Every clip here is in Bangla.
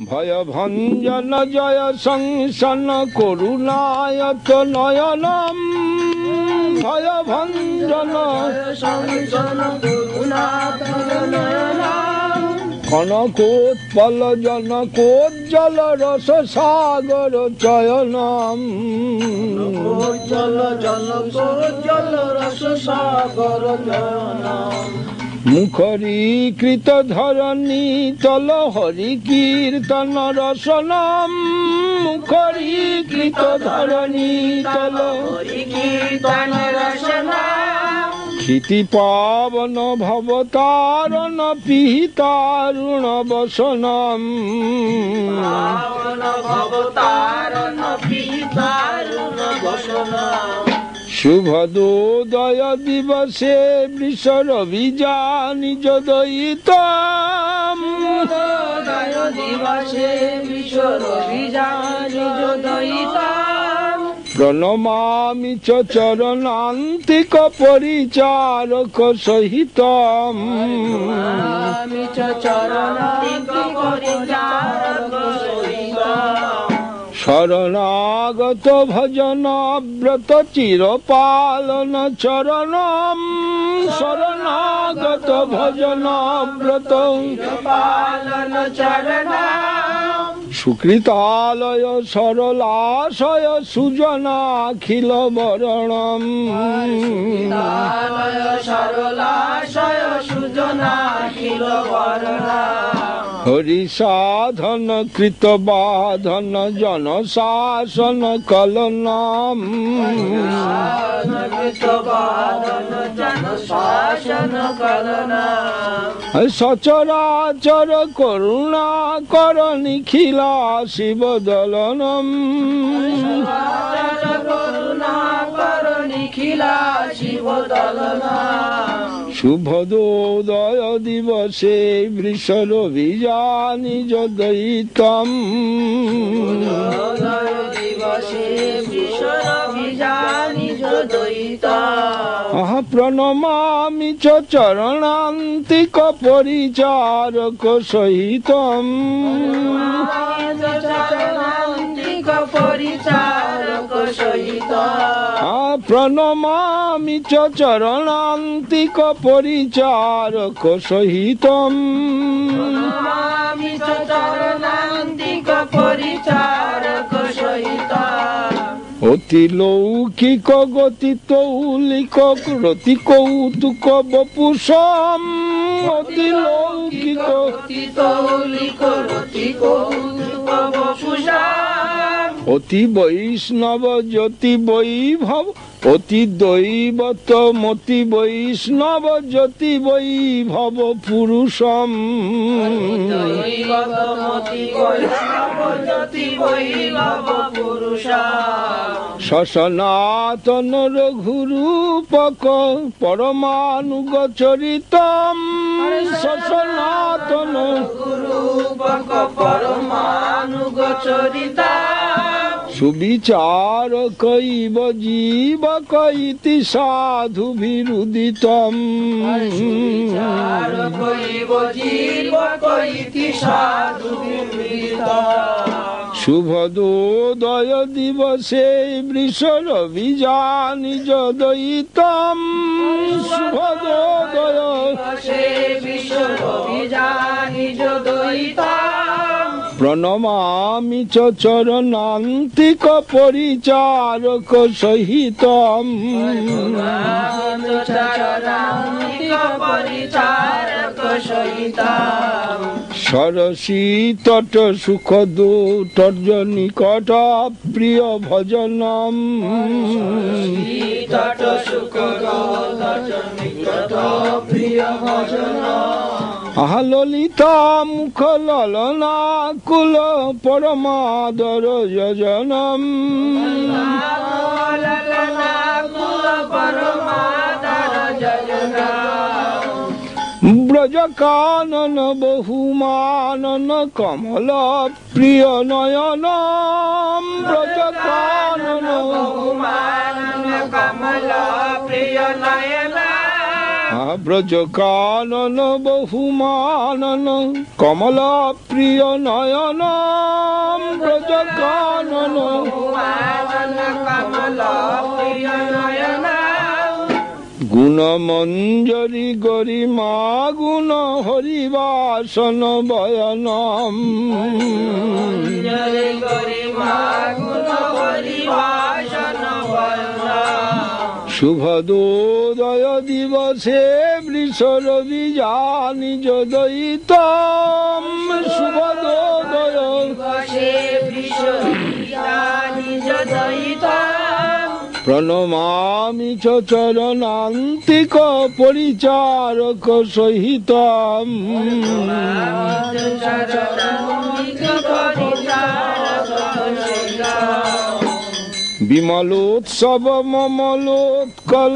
ভয় ভঞ্জন জয় সংসন করুণায়ত নয়নম ভয় ভঞ্জন সংসন করুণায়ত নয়নম কনকোৎপল জনকোজ্জ্বল রস সাগর চয়নম জনকোজ্জ্বল রস সাগর চয়নম মুখরীকৃত ধরণী তল হরি কীর্তন রসনম মুখরীকৃত ধরণী তল হরি কীর্তন রসনম ক্ষিতি পাবন ভবতারণ পিহিতারুণ বসনম ভবতারণ পিহিতারুণ বসনম শুভদোদয় দিবসে বৃষরবিজা নিজ দয়িতম শুভদোদয় দিবসে বৃষরবিজা নিজ দয়িতম প্রণমামি চ চরণান্তিক পরিচারক সহিতম প্রণমামি চ চরণান্তিক পরিচারক সহিতম শরণাগত ভজন ব্রত চিরপালন চরণম শরণাগত ভজন ব্রত চিরপালন চরণম সুকৃতালয় সরলাশয় সুজনাখিল বরণম সুকৃতালয় সরলাশয় সুজনাখিল বরণম হরি সাধন কৃত বাধন জন শাসন কলনাম সচরাচর করুণা কর নিখিলা শিব দলনম করুণা কর নিখিলা শিব দলনম শুভদোদয় দিবসে বৃষরবিজা নিজ দয়িতম প্রণমামি চ চরণান্তিক পরিচারক সহিতম পরিচারক সহিতম প্রণমামি চ চরণান্তিক পরিচারক সহিতম প্রণমামি চ চরণান্তিক পরিচারক সহিতম অতি লৌকিক গতি তৌলিক রতি কৌতুক বপুষম অতি লৌকিক গতি তৌলিক রতি কৌতুক বপুষম অতি বৈষ্ণব জ্যোতি বৈভব অতি দৈবত মতি বৈষ্ণব জ্যোতি বৈভব পুরুষম সসনাতন রঘুরূপক পরমানুগ চরিতম সসনাতন রঘুরূপক পরমানুগ চরিতম সুবিচার কৈব জীব কৈতি সাধু বিরুদিতম সুবিচার কৈব জীব কৈতি সাধু বিরুদিতম শুভদোদয় দিবসে বৃষরবিজা নিজ দয়িতম শুভদোদয় দিবসে বৃষরবিজা নিজ দয়িতম প্রণমামি চ চরণান্তিক পরিচারক সহিতম সরসী তট সুখ দুটর্য নিকট প্রিয় ভজনম তট সুখ নিকট প্রিয় ভজনম আহললিতা মুখ ললনা কুল পরমাদর যোজনম ব্রজ কানন বহুমানন কমল প্রিয় নয়নম ব্রজ কানন বহুমানন কমল প্রিয় নয়ন ব্রজ কানন বহুমানন কমল প্রিয় নয়ন ব্রজ কানন গুণ মঞ্জরি গরিমা গুণ হরিবাসন বয়নম শুভদোদয় দিবসে বৃষরবি নিজ দয়িতম শুভদোদয় প্রণমামি চ চরণান্তিক পরিচারক সহিতম বিমলোৎসব মমলোৎকল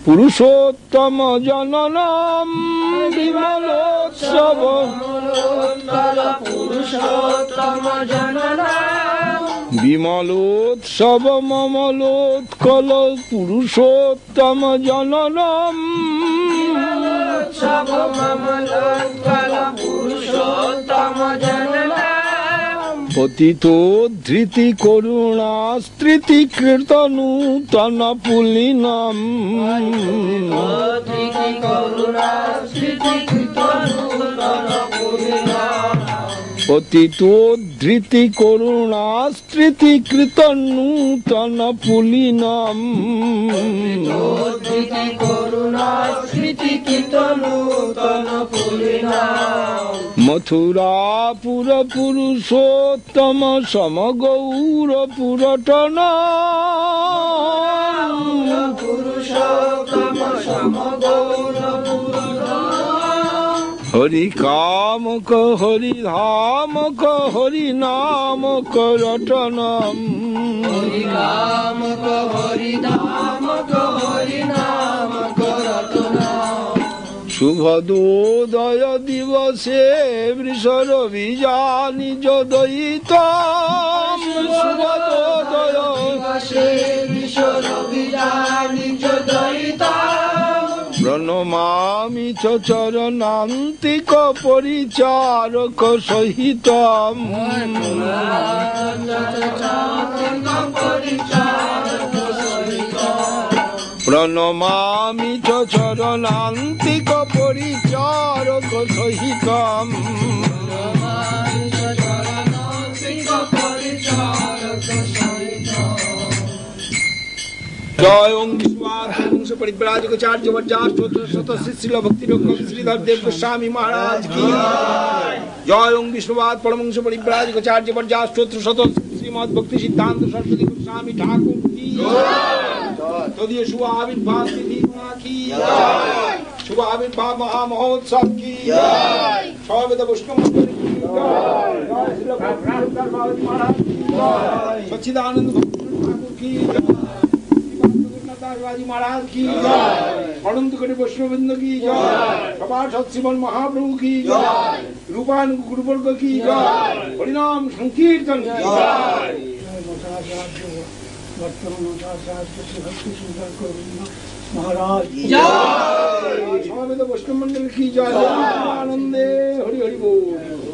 পুরুষোত্তম জননম বিমলোৎসব বিমলোৎসব মমলোৎকল পুরুষোত্তম জননম পতিতোদ্ধৃতি করুণা স্মৃতি কৃত নূতন পুলিনম পতিতোদ্ধৃতি করুণা স্মৃতি কৃত নূতন পুলিনম মথুরাপুর পুরুষোত্তম সমগৌর পুরটন হরি কামক হরি ধামক হরি নামক রটনম হরি কামক হরি ধামক হরি নামক রটনম শুভদোদয় দিবসে বৃষরবি নিজ দয়িতম শুভদোদয় দিবসে বৃষরবি নিজ দয়িতম প্রণমামি চ চরণান্তিক পরিচারক সহিতম প্রণমামি চ চরণান্তিক পরিচারক সহিতম জয় ওং বিষ্ণু পরিব্রাজকাচার্য বজ্রাষ্ট্র শ্রীল ভক্তি শ্রীধর দেব গোস্বামী মহারাজ কি জয় ওং বিষ্ণুবাদ পরমংশ পরিব্রাজকাচার্য বজ্রাষ্ট্র শত শ্রীমদ ভক্তি সিদ্ধান্ত সরস্বতী গোস্বামী ঠাকুর কি তদীয় শুভ আবির্ভাব তিথি কি শুভ আবির্ভাব মহা মহোৎসব কি সবেদ বৈষ্ণব সচ্চিদানন্দ ঠাকুর কি महाराज की अनंत कोटि वैष्णववृंद की सवार श्रीमन महाप्रभु की रूपानुग गुरुवर्ग की हरिनाम संकीर्तन की महाराज समेत वैष्णव मंडल की जय आनंदे हरि हरि बोल।